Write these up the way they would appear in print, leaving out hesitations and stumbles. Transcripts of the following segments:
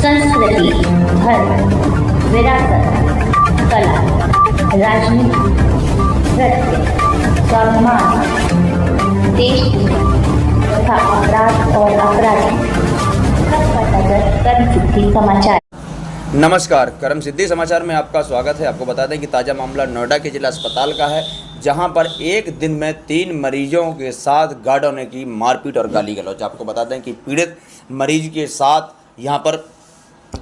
संस्कृति, धर्म, विरासत, कला, राजनीति, नृत्य, स्वाभिमान, देश तथा अपराध और अपराधी सबका नजर कर्म सिद्धि समाचार। नमस्कार, कर्म सिद्धि समाचार में आपका स्वागत है। आपको बता दें कि ताज़ा मामला नोएडा के जिला अस्पताल का है, जहां पर एक दिन में 3 मरीजों के साथ गार्डों ने की मारपीट और गाली गलौज। आपको बता दें कि पीड़ित मरीज के साथ यहां पर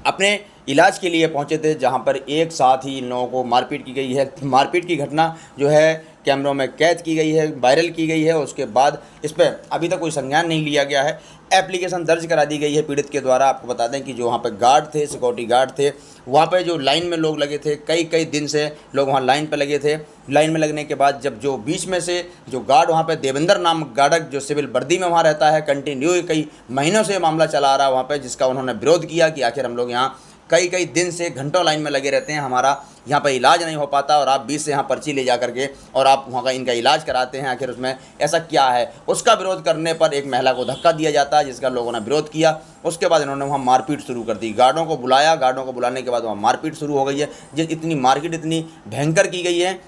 अपने इलाज के लिए पहुंचे थे, जहां पर एक साथ ही इन लोगों को मारपीट की गई है। मारपीट की घटना जो है कैमरों में कैद की गई है, वायरल की गई है। उसके बाद इस पर अभी तक कोई संज्ञान नहीं लिया गया है। एप्लीकेशन दर्ज करा दी गई है पीड़ित के द्वारा। आपको बता दें कि जो वहाँ पे गार्ड थे, सिक्योरिटी गार्ड थे, वहाँ पे जो लाइन में लोग लगे थे, कई दिन से लोग वहाँ लाइन पे लगे थे। लाइन में लगने के बाद जब जो बीच में से जो गार्ड वहाँ पे देवेंद्र नामक गार्ड जो सिविल वर्दी में वहाँ रहता है, कंटिन्यू कई महीनों से मामला चला आ रहा है वहाँ पर, जिसका उन्होंने विरोध किया कि आखिर हम लोग यहाँ कई दिन से घंटों लाइन में लगे रहते हैं, हमारा यहाँ पर इलाज नहीं हो पाता और आप बीच से यहाँ पर्ची ले जा करके और आप वहाँ का इनका इलाज कराते हैं, आखिर उसमें ऐसा क्या है। उसका विरोध करने पर एक महिला को धक्का दिया जाता है, जिसका लोगों ने विरोध किया। उसके बाद इन्होंने वहाँ मारपीट शुरू कर दी। गार्डों को बुलाया, गार्डों को बुलाने के बाद वहाँ मारपीट शुरू हो गई है। इतनी मारपीट इतनी भयंकर की गई है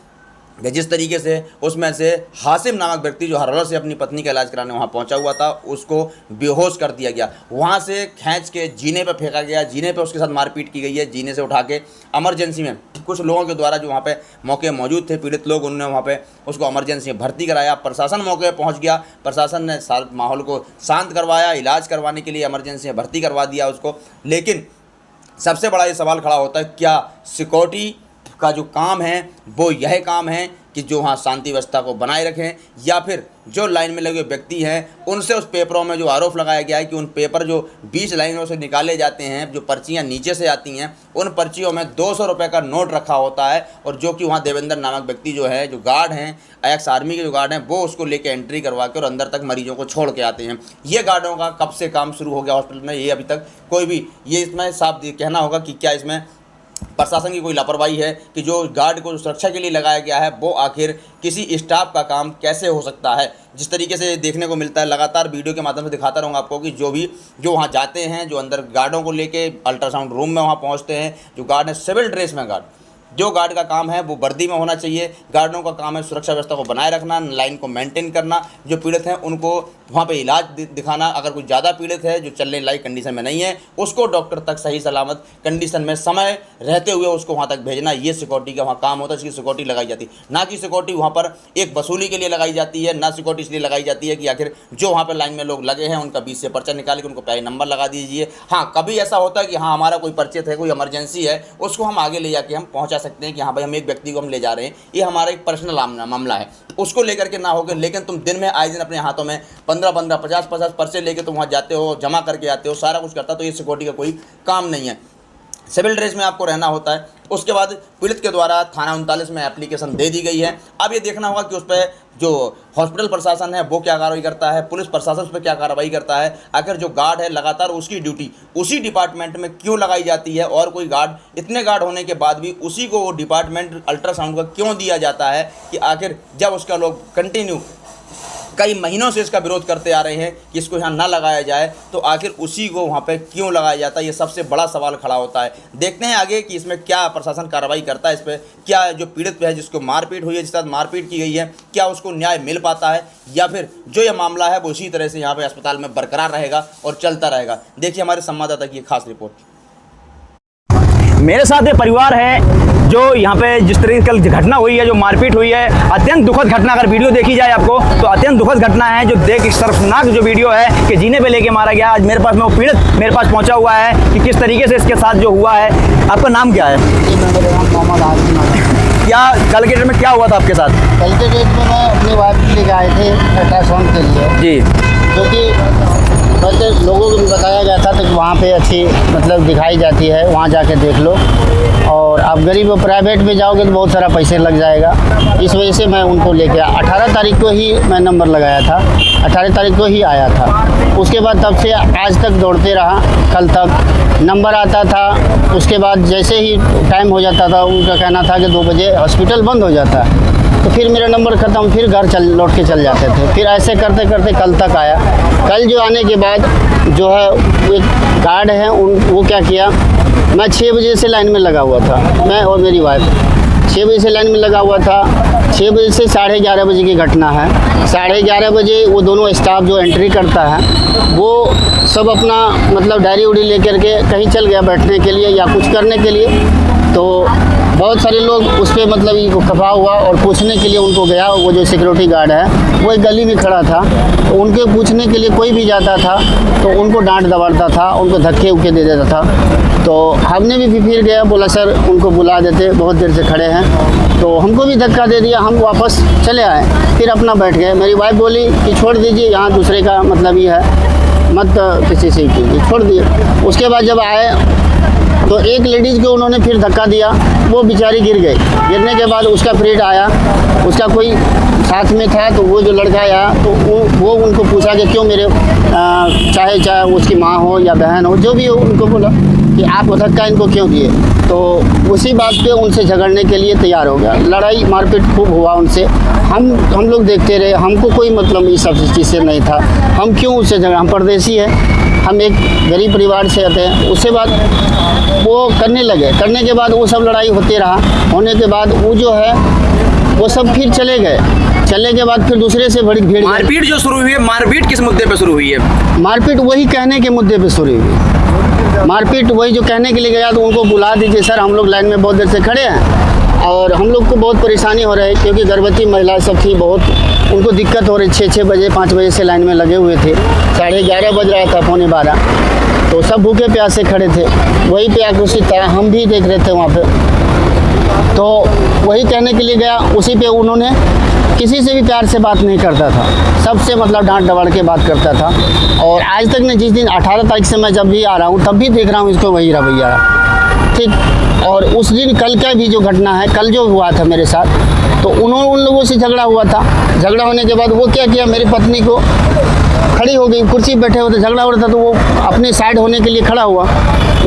कि जिस तरीके से उसमें से हासिम नामक व्यक्ति जो हरौला से अपनी पत्नी का इलाज कराने वहाँ पहुँचा हुआ था, उसको बेहोश कर दिया गया। वहाँ से खींच के जीने पे फेंका गया, जीने पे उसके साथ मारपीट की गई है। जीने से उठा के इमरजेंसी में कुछ लोगों के द्वारा जो वहाँ पे मौके मौजूद थे, पीड़ित लोग, उन्होंने वहाँ पे उसको इमरजेंसी में भर्ती कराया। प्रशासन मौके पर पहुँच गया, प्रशासन ने माहौल को शांत करवाया, इलाज करवाने के लिए इमरजेंसी में भर्ती करवा दिया उसको। लेकिन सबसे बड़ा ये सवाल खड़ा होता है, क्या सिक्योरिटी का जो काम है वो यह काम है कि जो वहाँ शांति व्यवस्था को बनाए रखें, या फिर जो लाइन में लगे व्यक्ति हैं उनसे उस पेपरों में जो आरोप लगाया गया है कि उन पेपर जो 20 लाइनों से निकाले जाते हैं, जो पर्चियाँ नीचे से आती हैं, उन पर्चियों में 200 रुपये का नोट रखा होता है, और जो कि वहाँ देवेंद्र नामक व्यक्ति जो है, जो गार्ड हैं, एक्स आर्मी के जो गार्ड हैं, वो उसको लेके एंट्री करवा के और अंदर तक मरीजों को छोड़ के आते हैं। ये गार्डों का कब से काम शुरू हो गया हॉस्पिटल में, ये अभी तक कोई भी ये इसमें साफ कहना होगा कि क्या इसमें प्रशासन की कोई लापरवाही है कि जो गार्ड को सुरक्षा के लिए लगाया गया है वो आखिर किसी स्टाफ का काम कैसे हो सकता है। जिस तरीके से देखने को मिलता है, लगातार वीडियो के माध्यम से दिखाता रहूँगा आपको कि जो वहाँ जाते हैं, जो अंदर गार्डों को लेके अल्ट्रासाउंड रूम में वहाँ पहुँचते हैं, जो गार्ड है सिविल ड्रेस में गार्ड, जो गार्ड का काम है वो वर्दी में होना चाहिए। गार्डों का काम है सुरक्षा व्यवस्था को बनाए रखना, लाइन को मेंटेन करना, जो पीड़ित हैं उनको वहाँ पे इलाज दिखाना। अगर कोई ज़्यादा पीड़ित है जो चलने लायक कंडीशन में नहीं है, उसको डॉक्टर तक सही सलामत कंडीशन में समय रहते हुए उसको वहाँ तक भेजना, ये सिक्योरिटी का वहाँ काम होता है। इसकी सिक्योरिटी लगाई जाती है, ना कि सिक्योरिटी वहाँ पर एक वसूली के लिए लगाई जाती है, ना सिक्योरिटी इसलिए लगाई जाती है कि आखिर जो वहाँ पर लाइन में लोग लगे हैं उनका 20 से पर्चा निकाल के उनको पहले नंबर लगा दीजिए। हाँ, कभी ऐसा होता है कि हाँ हमारा कोई परिचित है, कोई इमरजेंसी है, उसको हम आगे ले जाके हम पहुँचा सकते हैं कि हाँ भाई हम एक व्यक्ति को हम ले जा रहे हैं, ये हमारा एक पर्सनल मामला है, उसको लेकर के ना होकर। लेकिन तुम दिन में आए दिन अपने हाथों में 15 50 पर्चे लेके तुम वहाँ जाते हो, जमा करके आते हो, सारा कुछ करता, तो ये सिक्योरिटी का कोई काम नहीं है। सिविल ड्रेस में आपको रहना होता है। उसके बाद पीड़ित के द्वारा थाना 39 में एप्लीकेशन दे दी गई है। अब ये देखना होगा कि उस पर जो हॉस्पिटल प्रशासन है वो क्या कार्रवाई करता है, पुलिस प्रशासन उस पर क्या कार्रवाई करता है। आखिर जो गार्ड है लगातार उसकी ड्यूटी उसी डिपार्टमेंट में क्यों लगाई जाती है, और कोई गार्ड इतने गार्ड होने के बाद भी उसी को वो डिपार्टमेंट अल्ट्रासाउंड का क्यों दिया जाता है, कि आखिर जब उसका लोग कंटिन्यू कई महीनों से इसका विरोध करते आ रहे हैं कि इसको यहाँ ना लगाया जाए, तो आखिर उसी को वहाँ पे क्यों लगाया जाता है, ये सबसे बड़ा सवाल खड़ा होता है। देखते हैं आगे कि इसमें क्या प्रशासन कार्रवाई करता है, इस पर क्या जो पीड़ित पे है, जिसको मारपीट हुई है, जिस तरह मारपीट की गई है, क्या उसको न्याय मिल पाता है, या फिर जो ये मामला है वो इसी तरह से यहाँ पर अस्पताल में बरकरार रहेगा और चलता रहेगा। देखिए हमारे संवाददाता की एक खास रिपोर्ट। मेरे साथ ये परिवार है जो यहाँ पे जिस तरीके कल घटना हुई है, जो मारपीट हुई है, अत्यंत दुखद घटना। अगर वीडियो देखी जाए आपको तो अत्यंत दुखद घटना है, जो देख शर्मनाक जो वीडियो है कि जीने पे लेके मारा गया। आज मेरे पास में वो पीड़ित मेरे पास पहुँचा हुआ है कि किस तरीके से इसके साथ जो हुआ है। आपका नाम क्या है? क्या कल के डेट में क्या हुआ था आपके साथ? कल के डेट में मैं अपनी वाइफ को लेकर आए थे अल्ट्रासाउंड के लिए जी, जो कि पहले लोगों को बताया गया था कि वहाँ पे अच्छी मतलब दिखाई जाती है, वहाँ जाके देख लो। और आप गरीब और प्राइवेट में जाओगे तो बहुत सारा पैसे लग जाएगा। इस वजह से मैं उनको लेके 18 तारीख को ही मैं नंबर लगाया था, 18 तारीख को ही आया था। उसके बाद तब से आज तक दौड़ते रहा, कल तक नंबर आता था। उसके बाद जैसे ही टाइम हो जाता था उनका कहना था कि 2 बजे हॉस्पिटल बंद हो जाता है, तो फिर मेरा नंबर ख़त्म, फिर घर लौट के चल जाते थे। फिर ऐसे करते करते कल तक आया। कल जो आने के बाद जो है वो एक गार्ड है, वो क्या किया, मैं 6 बजे से लाइन में लगा हुआ था, मैं और मेरी वाइफ 6 बजे से लाइन में लगा हुआ था। 6 बजे से 11:30 बजे की घटना है। 11:30 बजे वो दोनों स्टाफ जो एंट्री करता है वो सब अपना मतलब डायरी उड़ी लेकर के कहीं चल गया बैठने के लिए या कुछ करने के लिए। तो बहुत सारे लोग उस पर मतलब ये खफा हुआ और पूछने के लिए उनको गया। वो जो सिक्योरिटी गार्ड है वो एक गली में खड़ा था, तो उनके पूछने के लिए कोई भी जाता था तो उनको डांट दबाड़ता था, उनको धक्के उक्के दे देता था। तो हमने भी फिर गया, बोला सर उनको बुला देते, बहुत देर से खड़े हैं। तो हमको भी धक्का दे दिया, हम वापस चले आए, फिर अपना बैठ गए। मेरी वाइफ बोली कि छोड़ दीजिए, यहाँ दूसरे का मतलब ये है, मत किसी से कीजिए, छोड़ दिए। उसके बाद जब आए तो एक लेडीज़ को उन्होंने फिर धक्का दिया, वो बेचारी गिर गई। गिरने के बाद उसका फ्रेंड आया, उसका कोई साथ में था, तो वो जो लड़का आया तो वो उनको पूछा कि क्यों मेरे चाहे उसकी माँ हो या बहन हो, जो भी हो, उनको बोला कि आप धक्का इनको क्यों दिए। तो उसी बात पे उनसे झगड़ने के लिए तैयार हो गया। लड़ाई मारपीट खूब हुआ उनसे। हम लोग देखते रहे, हमको कोई मतलब इस सब चीज़ से नहीं था। हम क्यों उससे झगड़ा, हम परदेसी है, हम एक गरीब परिवार से आते हैं। उसके बाद वो करने लगे, करने के बाद वो सब लड़ाई होते रहा। होने के बाद वो जो है वो सब फिर चले गए। चलने के बाद फिर दूसरे से बड़ी भीड़। मारपीट जो शुरू हुई है, मारपीट किस मुद्दे पे शुरू हुई है? मारपीट वही कहने के मुद्दे पे शुरू हुई। मारपीट वही जो कहने के लिए गया, तो उनको बुला दीजिए सर, हम लोग लाइन में बहुत देर से खड़े हैं और हम लोग को बहुत परेशानी हो रही है, क्योंकि गर्भवती महिला सब थी, बहुत उनको दिक्कत हो रही। 6 बजे 5 बजे से लाइन में लगे हुए थे। 11:30 बज रहा था, 11:45, तो सब भूखे प्यासे खड़े थे। वहीं पे आक्रोशित था, हम भी देख रहे थे वहाँ पे। तो वही कहने के लिए गया, उसी पे उन्होंने किसी से भी प्यार से बात नहीं करता था, सबसे मतलब डांट डबाड़ के बात करता था। और आज तक ने जिस दिन 18 तारीख से मैं जब भी आ रहा हूँ तब भी देख रहा हूँ इसको वही रवैया, ठीक। और उस दिन कल का भी जो घटना है, कल जो हुआ था मेरे साथ, तो उन लोगों से झगड़ा हुआ था। झगड़ा होने के बाद वो क्या किया, मेरी पत्नी को खड़ी हो गई, कुर्सी बैठे होते, झगड़ा हो रहा था तो वो अपने साइड होने के लिए खड़ा हुआ।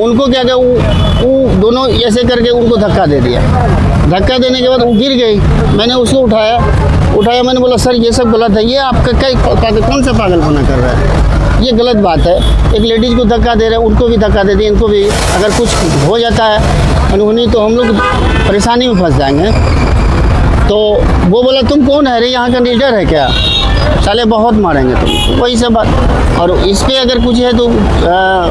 उनको क्या किया, वो दोनों ऐसे करके उनको धक्का दे दिया। धक्का देने के बाद वो गिर गई। मैंने उसको उठाया, मैंने बोला सर ये सब गलत है, ये आपका कौन सा पागलपना कर रहा है, ये गलत बात है। एक लेडीज़ को धक्का दे रहे हैं, उनको भी धक्का दे दिए, इनको भी अगर कुछ हो जाता है अनहोनी तो हम लोग परेशानी में फंस जाएंगे। तो वो बोला तुम कौन है रे, यहाँ का लीडर है क्या, साले बहुत मारेंगे तुम, वही सब बात। और इस पे अगर कुछ है तो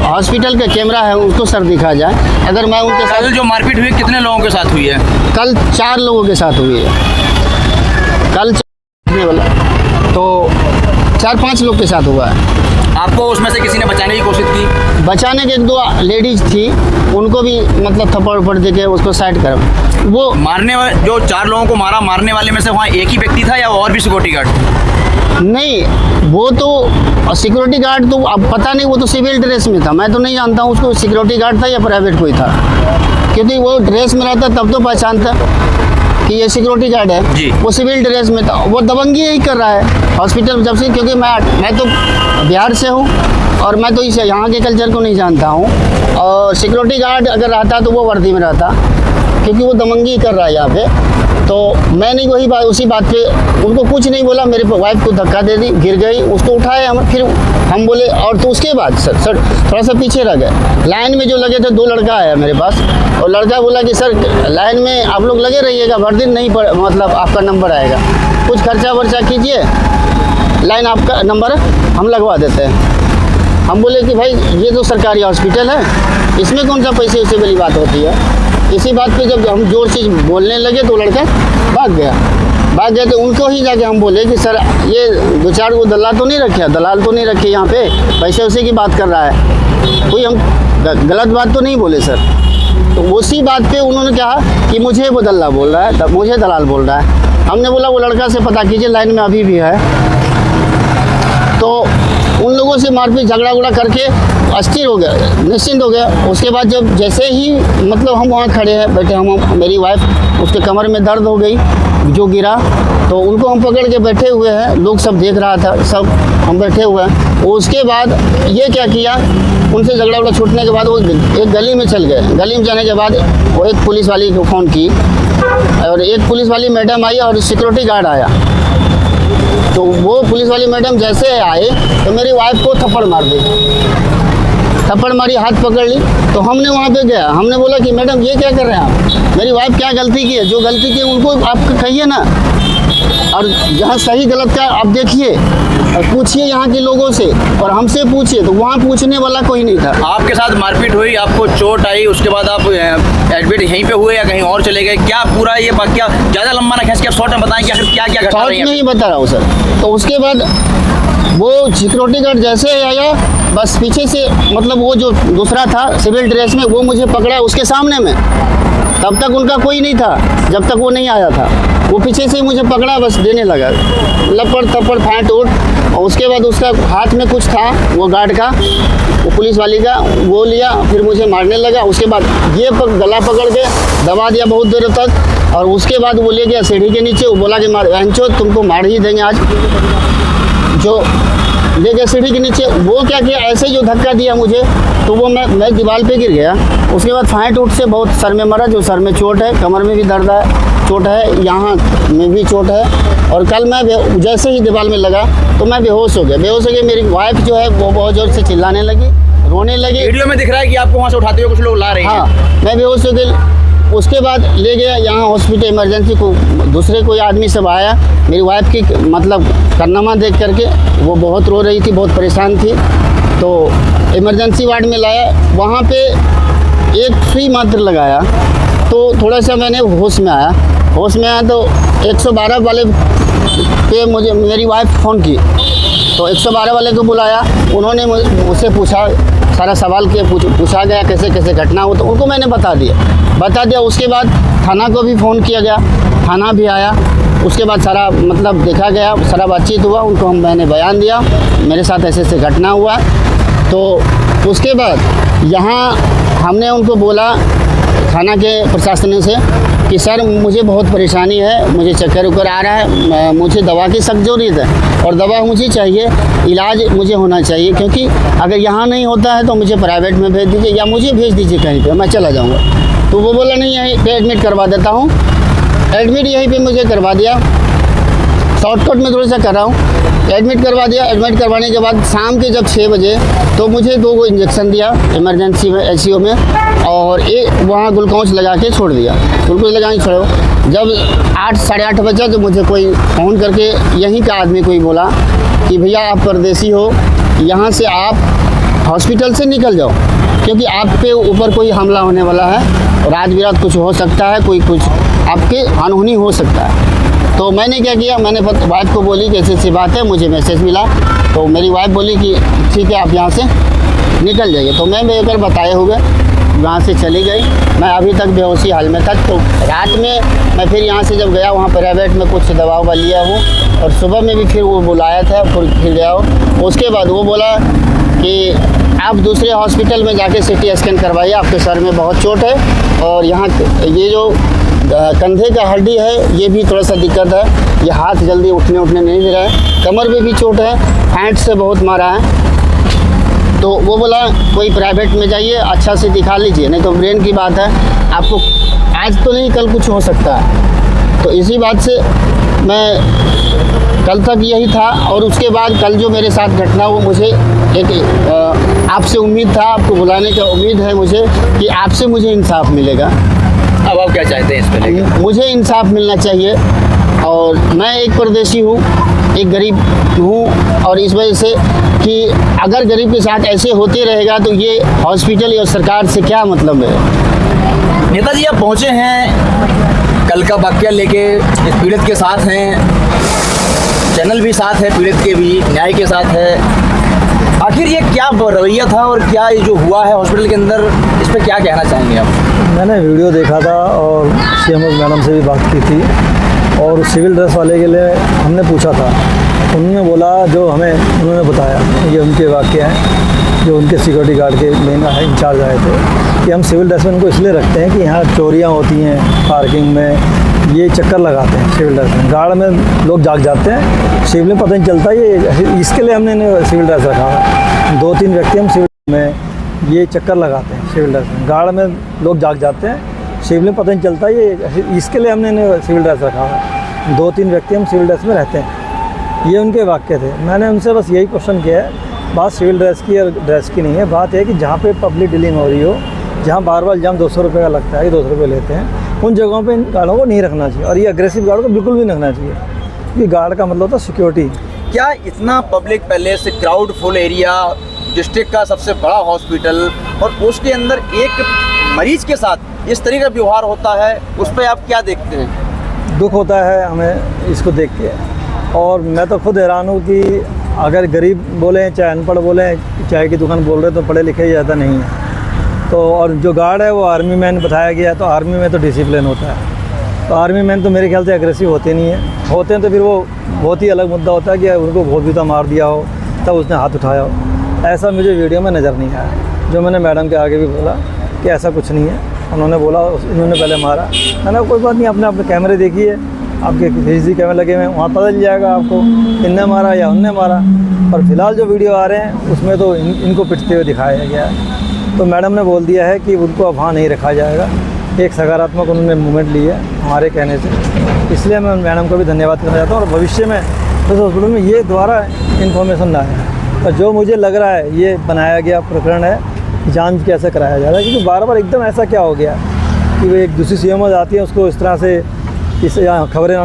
हॉस्पिटल का कैमरा है, उसको सर दिखा जाए। अगर मैं उनके साथ जो मारपीट हुई कितने लोगों के साथ हुई है? कल 4 लोगों के साथ हुई है, कल वाला तो 4-5 लोग के साथ हुआ है। आपको उसमें से किसी ने बचाने की कोशिश की? बचाने के 1-2 लेडीज थी, उनको भी मतलब थप्पड़ उप्पड़ दे के उसको साइड कर। वो मारने जो 4 लोगों को मारने वाले में से वहाँ एक ही व्यक्ति था या और भी सिक्योरिटी गार्ड? नहीं, वो तो सिक्योरिटी गार्ड तो अब पता नहीं, वो तो सिविल ड्रेस में था, मैं तो नहीं जानता हूँ उसको सिक्योरिटी गार्ड था या प्राइवेट कोई था, क्योंकि वो ड्रेस में रहता तब तो पहचानता कि ये सिक्योरिटी गार्ड है जी। वो सिविल ड्रेस में था। वो दबंगी ही कर रहा है हॉस्पिटल में जब से, क्योंकि मैं तो बिहार से हूँ और मैं तो इसे यहाँ के कल्चर को नहीं जानता हूँ। और सिक्योरिटी गार्ड अगर रहता तो वो वर्दी में रहता, क्योंकि वो दबंगी कर रहा है यहाँ पे। तो मैंने वही बात, उसी बात पे उनको कुछ नहीं बोला, मेरे वाइफ को धक्का दे दी, गिर गई, उसको उठाया फिर हम बोले। और तो उसके बाद सर थोड़ा सा पीछे रह गए। लाइन में जो लगे थे 2 लड़का आया मेरे पास, और लड़का बोला कि सर लाइन में आप लोग लगे रहिएगा, भर दिन नहीं मतलब आपका नंबर आएगा, कुछ खर्चा वर्चा कीजिए, लाइन आपका नंबर हम लगवा देते हैं। हम बोले कि भाई ये तो सरकारी हॉस्पिटल है, इसमें कौन सा पैसे वैसे वाली बात होती है। इसी बात पे जब हम जोर से बोलने लगे तो लड़का भाग गया। तो उनको ही जाके हम बोले कि सर ये 2-4 को दलाल तो नहीं रखे यहाँ पे, पैसे वैसे की बात कर रहा है, कोई हम गलत बात तो नहीं बोले सर। तो उसी बात पे उन्होंने कहा कि मुझे वो दलाल बोल रहा है, मुझे दलाल बोल रहा है। हमने बोला वो लड़का से पता कीजिए, लाइन में अभी भी है। तो उन लोगों से मारपीट झगड़ा उगड़ा करके अस्थिर हो गया, निश्चिंत हो गया। उसके बाद जब जैसे ही मतलब हम वहाँ खड़े हैं बैठे, हम मेरी वाइफ उसके कमर में दर्द हो गई जो गिरा, तो उनको हम पकड़ के बैठे हुए हैं, लोग सब देख रहा था, सब हम बैठे हुए हैं। उसके बाद ये क्या किया, उनसे झगड़ा उगड़ा छूटने के बाद वो एक गली में चल गए। गली में जाने के बाद वो एक पुलिस वाली को फ़ोन की, और एक पुलिस वाली मैडम आई और सिक्योरिटी गार्ड आया। तो वो पुलिस वाली मैडम जैसे आए तो मेरी वाइफ को थप्पड़ मार दी, थप्पड़ मारी, हाथ पकड़ ली। तो हमने वहाँ पे गया, हमने बोला कि मैडम ये क्या कर रहे हैं आप, मेरी वाइफ क्या गलती की है, जो गलती की है उनको आप कहिए ना, और जहाँ सही गलत का आप देखिए और पूछिए यहाँ के लोगों से और हमसे पूछिए। तो वहाँ पूछने वाला कोई नहीं था। आपके साथ मारपीट हुई, आपको चोट आई, उसके बाद आप एडमिट यहीं पे हुए या कहीं और चले गए, क्या पूरा ये वाकया ज़्यादा लंबा ना खींच के शॉर्ट में बताएं कि आखिर क्या क्या घटना शॉर्ट रही में है? ही बता रहा हूँ सर। तो उसके बाद वो सिक्योरिटी गार्ड जैसे ही आया, बस पीछे से मतलब वो जो दूसरा था सिविल ड्रेस में, वो मुझे पकड़ा उसके सामने में। तब तक उनका कोई नहीं था, जब तक वो नहीं आया था। वो पीछे से ही मुझे पकड़ा, बस देने लगा लपड़ थप्पड़ फाँट उठ। और उसके बाद उसका हाथ में कुछ था वो गार्ड का, वो पुलिस वाली का, वो लिया, फिर मुझे मारने लगा। उसके बाद ये गला पकड़ के दबा दिया बहुत देर तक। और उसके बाद वो ले गया सीढ़ी के नीचे, वो बोला कि मार बहनचोद तुमको मार ही देंगे आज। जो ले गया सीढ़ी के नीचे, वो क्या किया, ऐसे जो धक्का दिया मुझे, तो वो मैं दीवार पे गिर गया। उसके बाद फाइट उठ से बहुत सर में मरा, जो सर में चोट है, कमर में भी दर्द है, चोट है, यहाँ में भी चोट है। और कल मैं जैसे ही दीवार में लगा तो मैं बेहोश हो गया। मेरी वाइफ जो है वो बहुत ज़ोर से चिल्लाने लगी, रोने लगी। वीडियो में दिख रहा है कि आपको वहाँ से उठाते हुए कुछ लोग ला रहे हैं। हाँ, मैं बेहोश हो गया। उसके बाद ले गया यहाँ हॉस्पिटल इमरजेंसी को, दूसरे कोई आदमी सब आया। मेरी वाइफ की मतलब कारनामा देख करके वो बहुत रो रही थी, बहुत परेशान थी। तो इमरजेंसी वार्ड में लाया, वहाँ पे एक सुई मात्र लगाया तो थोड़ा सा मैंने होश में आया। तो 112 वाले पे मुझे मेरी वाइफ फ़ोन की, तो 112 वाले को बुलाया। उन्होंने मुझसे पूछा, सारा सवाल किया, पूछा गया कैसे कैसे घटना हो, तो उनको मैंने बता दिया। उसके बाद थाना को भी फ़ोन किया गया, थाना भी आया। उसके बाद सारा मतलब देखा गया, सारा बातचीत हुआ, उनको मैंने बयान दिया मेरे साथ ऐसे ऐसे घटना हुआ। तो उसके बाद यहाँ हमने उनको बोला थाना के प्रशासन से कि सर मुझे बहुत परेशानी है, मुझे चक्कर उक्कर आ रहा है, मुझे दवा की सख्त ज़रूरत है और दवा मुझे चाहिए, इलाज मुझे होना चाहिए, क्योंकि अगर यहाँ नहीं होता है तो मुझे प्राइवेट में भेज दीजिए या मुझे भेज दीजिए कहीं पे, मैं चला जाऊँगा। तो वो बोला नहीं, यहीं पे एडमिट करवा देता हूँ। एडमिट यहीं पे मुझे करवा दिया, शॉर्टकट में थोड़ा सा कर रहा हूँ। एडमिट करवा दिया। एडमिट करवाने के बाद शाम के जब 6 बजे तो मुझे 2 इंजेक्शन दिया इमरजेंसी में, ICU में, और एक वहाँ ग्लूकोज लगा के छोड़ दिया। ग्लूकोज लगा के छोड़ो। जब 8 साढ़े 8 बजे तो मुझे कोई फ़ोन करके यहीं का आदमी कोई बोला कि भैया आप परदेसी हो, यहाँ से आप हॉस्पिटल से निकल जाओ, क्योंकि आप पे ऊपर कोई हमला होने वाला है, रात बिरात कुछ हो सकता है, कोई कुछ आपके अनहोनी हो सकता है। तो मैंने क्या किया, मैंने वाइफ को बोली कि ऐसी बात है, मुझे मैसेज मिला। तो मेरी वाइफ बोली कि ठीक है आप यहाँ से निकल जाइए। तो मैं बेकर बताए हुए वहाँ से चली गई। मैं अभी तक बेहोशी हाल में था। तो रात में मैं फिर यहाँ से जब गया, वहाँ प्राइवेट में कुछ दवा ववा लिया हूँ, और सुबह में भी फिर वो बुलाया था, फिर गया हूँ। उसके बाद वो बोला कि आप दूसरे हॉस्पिटल में जाके CT स्कैन करवाइए, आपके सर में बहुत चोट है, और यहाँ ये जो कंधे का हड्डी है ये भी थोड़ा सा दिक्कत है, ये हाथ जल्दी उठने नहीं दे रहा है, कमर में भी चोट है, हैंड से बहुत मारा है। तो वो बोला कोई प्राइवेट में जाइए, अच्छा से दिखा लीजिए, नहीं तो ब्रेन की बात है, आपको आज तो नहीं कल कुछ हो सकता है। तो इसी बात से मैं कल तक यही था। और उसके बाद कल जो मेरे साथ घटना हुआ, मुझे एक आपसे उम्मीद था, आपको बुलाने का उम्मीद है मुझे कि आपसे मुझे इंसाफ मिलेगा। अब आप क्या चाहते हैं इस पे? मुझे इंसाफ मिलना चाहिए। और मैं एक परदेसी हूँ, एक गरीब हूँ, और इस वजह से कि अगर गरीब के साथ ऐसे होते रहेगा तो ये हॉस्पिटल या सरकार से क्या मतलब है। नेताजी आप पहुँचे हैं, कल का वाकया लेके इस पीड़ित के साथ हैं, चैनल भी साथ है, पीड़ित के भी न्याय के साथ है। आखिर ये क्या रवैया था और क्या ये जो हुआ है हॉस्पिटल के अंदर, इस पर क्या कहना चाहेंगे आप? मैंने वीडियो देखा था और CMO मैडम से भी बात की थी, और सिविल ड्रेस वाले के लिए हमने पूछा था, उन्होंने बोला, जो हमें उन्होंने बताया, ये उनके वाक्य हैं, जो उनके सिक्योरिटी गार्ड के मेन इंचार्ज आए थे, कि हम सिविल ड्रेस में इनको इसलिए रखते हैं कि यहाँ चोरियाँ होती हैं पार्किंग में, ये चक्कर लगाते हैं सिविल ड्रेस में, गार्ड में लोग जाग जाते हैं, सिविल में पता नहीं चलता, ये इसके लिए हमने इन्हें सिविल ड्रेस रखा है। 2-3 व्यक्ति हम सिविल में ये चक्कर लगाते हैं सिविल ड्रेस में, गार्ड में लोग जाग जाते हैं, सिविल में पता नहीं चलता, ये इसके लिए हमने इन्हें सिविल ड्रेस रखा है। 2-3 व्यक्ति हम सिविल ड्रेस में रहते हैं, ये उनके वाक्य थे। मैंने उनसे बस यही क्वेश्चन किया है, बात सिविल ड्रेस की और ड्रेस की नहीं है, बात है कि जहाँ पे पब्लिक डीलिंग हो रही हो, जहाँ बार बार इल्ज़ाम 200 रुपये का लगता है, 200 रुपये लेते हैं, उन जगहों पे इन गार्डों को नहीं रखना चाहिए। और ये अग्रेसिव गार्ड को बिल्कुल भी नहीं रखना चाहिए, क्योंकि गार्ड का मतलब होता है सिक्योरिटी। क्या इतना public palace, crowd full area, district का सबसे बड़ा हॉस्पिटल, और उसके अंदर एक मरीज के साथ इस तरह का व्यवहार होता है, उस पर आप क्या देखते हैं? दुख होता है हमें इसको देख के। और मैं तो खुद हैरान हूँ कि अगर गरीब बोलें चाहे अनपढ़ बोलें, चाय की दुकान बोल रहे तो पढ़े लिखे ज़्यादा नहीं है। तो और जो गार्ड है वो आर्मी मैन बताया गया है, तो आर्मी में तो डिसिप्लिन होता है। तो आर्मी मैन तो मेरे ख्याल से एग्रेसिव होते नहीं हैं, होते हैं तो फिर वो बहुत ही अलग मुद्दा होता है कि उनको बहुत जूता मार दिया हो तब उसने हाथ उठाया हो। ऐसा मुझे वीडियो में नज़र नहीं आया। जो मैंने मैडम के आगे भी बोला कि ऐसा कुछ नहीं है, उन्होंने बोला इन्होंने पहले मारा। मैंने कोई बात नहीं, अपने कैमरे देखिए, आपके CCTV कैमरे लगे हुए हैं, वहाँ पता चल जाएगा आपको इनने मारा या उनने मारा। और फिलहाल जो वीडियो आ रहे हैं उसमें तो इनको पिटते हुए दिखाया गया है। तो मैडम ने बोल दिया है कि उनको अब वहाँ नहीं रखा जाएगा। एक सकारात्मक उन्होंने मूवमेंट ली है हमारे कहने से, इसलिए मैं मैडम को भी धन्यवाद करना चाहता हूँ। और भविष्य में इस हॉस्पिटल में ये दोबारा इन्फॉर्मेशन ना आए। और जो मुझे लग रहा है ये बनाया गया प्रकरण है, जांच कैसे कराया जा रहा है, क्योंकि बार बार एकदम ऐसा क्या हो गया कि वो एक दूसरी CMO आती है उसको इस तरह से इस खबरें